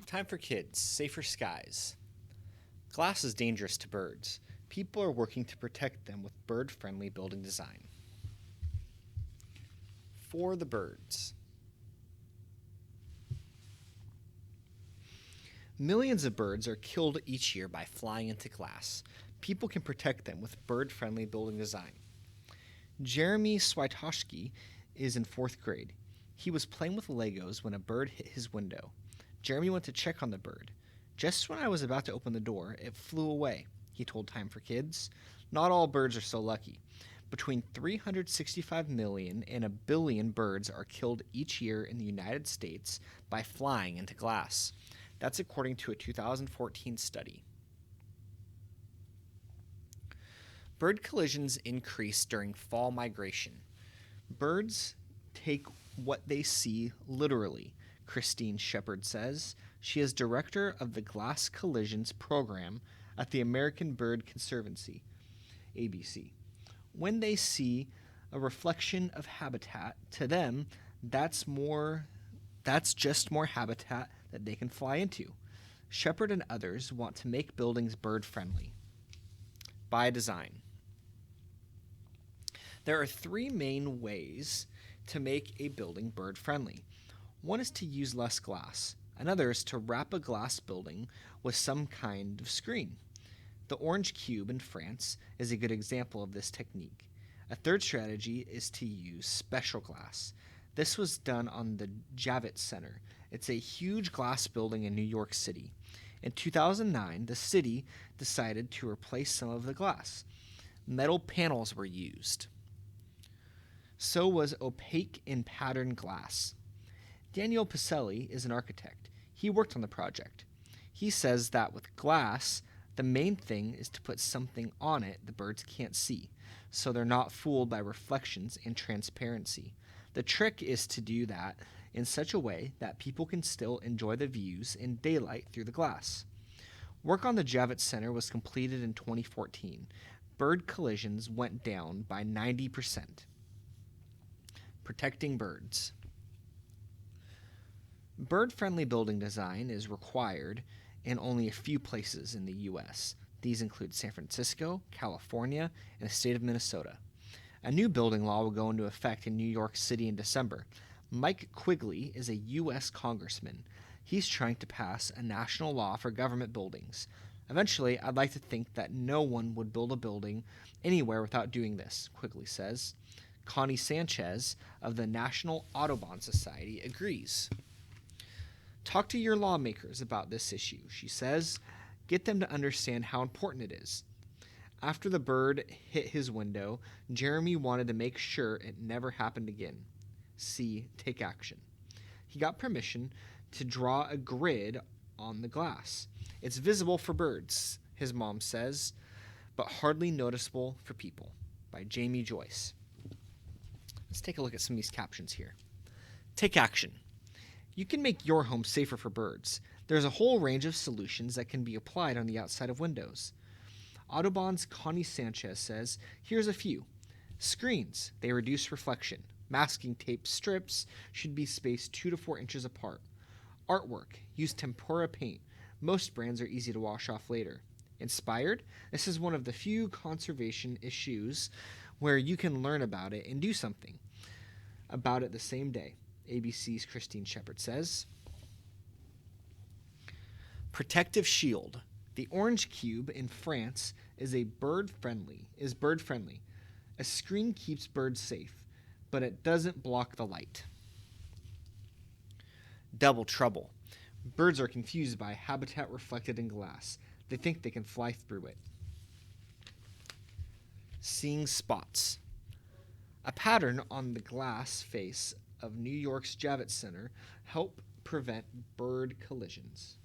Time for kids, safer skies. Glass is dangerous to birds. People are working to protect them with bird-friendly building design. For the birds. Millions of birds are killed each year by flying into glass. People can protect them with bird-friendly building design. Jeremy Swiatoshki is in 4th grade. He was playing with Legos when a bird hit his window. Jeremy went to check on the bird. Just when I was about to open the door, it flew away, he told Time for Kids. Not all birds are so lucky. Between 365 million and a billion birds are killed each year in the United States by flying into glass. That's according to a 2014 study. Bird collisions increase during fall migration. Birds take what they see literally, Christine Shepard says. She is director of the Glass Collisions program at the American Bird Conservancy, ABC. When they see a reflection of habitat, to them, that's just more habitat that they can fly into. Shepard and others want to make buildings bird-friendly. By design. There are 3 main ways to make a building bird-friendly. One is to use less glass. Another is to wrap a glass building with some kind of screen. The orange cube in France is a good example of this technique. A third strategy is to use special glass. This was done on the Javits Center. It's a huge glass building in New York City. In 2009, the city decided to replace some of the glass. Metal panels were used. So was opaque and patterned glass. Daniel Pacelli is an architect. He worked on the project. He says that with glass, the main thing is to put something on it the birds can't see, so they're not fooled by reflections and transparency. The trick is to do that in such a way that people can still enjoy the views in daylight through the glass. Work on the Javits Center was completed in 2014. Bird collisions went down by 90%. Protecting birds. Bird-friendly building design is required in only a few places in the U.S. These include San Francisco, California, and the state of Minnesota. A new building law will go into effect in New York City in December. Mike Quigley is a U.S. congressman. He's trying to pass a national law for government buildings. Eventually, I'd like to think that no one would build a building anywhere without doing this, Quigley says. Connie Sanchez of the National Audubon Society agrees. Talk to your lawmakers about this issue, she says. Get them to understand how important it is. After the bird hit his window, Jeremy wanted to make sure it never happened again. See, take action. He got permission to draw a grid on the glass. It's visible for birds, his mom says, but hardly noticeable for people. By Jamie Joyce. Let's take a look at some of these captions here. Take action. You can make your home safer for birds. There's a whole range of solutions that can be applied on the outside of windows. Audubon's Connie Sanchez says, here's a few. Screens, they reduce reflection. Masking tape strips should be spaced 2 to 4 inches apart. Artwork, use tempera paint. Most brands are easy to wash off later. Inspired, this is one of the few conservation issues where you can learn about it and do something about it the same day. ABC's Christine Shepard says. Protective shield. The orange cube in France is bird-friendly. A screen keeps birds safe, but it doesn't block the light. Double trouble. Birds are confused by habitat reflected in glass. They think they can fly through it. Seeing spots. A pattern on the glass face of New York's Javits Center help prevent bird collisions.